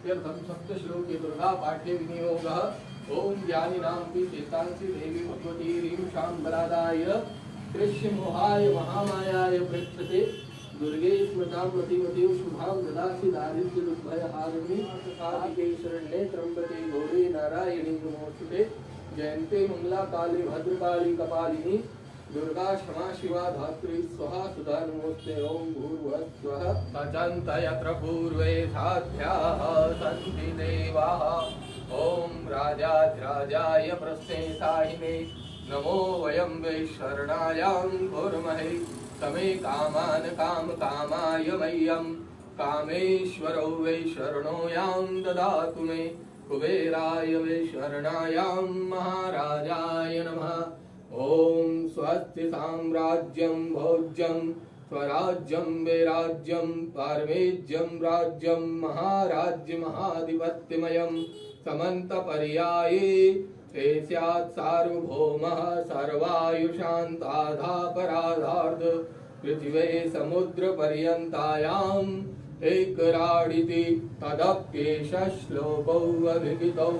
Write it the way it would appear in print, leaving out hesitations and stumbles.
इत्यर्थं सप्तश्लोके दुर्गा पाठे विनियोगः। ओम ज्ञानिनां चेतांसि देवी भगवती ह्रीं शाम्बलादाय कृष्णमोहाय महामायाय पृच्छते। दुर्गे स्मृतां मतिमतीं शुभां ददासि दारिद्र्यदुर्भयहारिणी साधिके शरण्ये त्र्यंबके गौरी नारायणी नमोस्तुते। जयन्ते मंगला काले भद्रकाली कपालिनी दुर्गा क्षमा शिवा धात्री स्वाहा सुधा नमोस्ते। ओम भूर्भुवः स्वः यत्र पूर्वे साध्याः सन्ति देवाः। ओम राजाधिराजाय प्रस्थे साहिने नमो वयं वै शरणायां कुर्महे। तमे कामान काम कामाय मह्यं कामेश्वरो वै शरणो यां ददातु मे। कुबेराय वै शरणायां महाराजाय नमः। ओम स्वस्ति साम्राज्यं भोज्यं स्वराज्यं वैराज्यं पारमेज्यं राज्यं महाराज्य महाधिपत्यमयं समन्तपर्याये ते स्यात् सार्वभौमः सर्वायुषान्ताधापराधार्ध पृथिवे समुद्रपर्यन्तायाम् एकराडिति तदप्येष श्लोकौ अभिहितौ।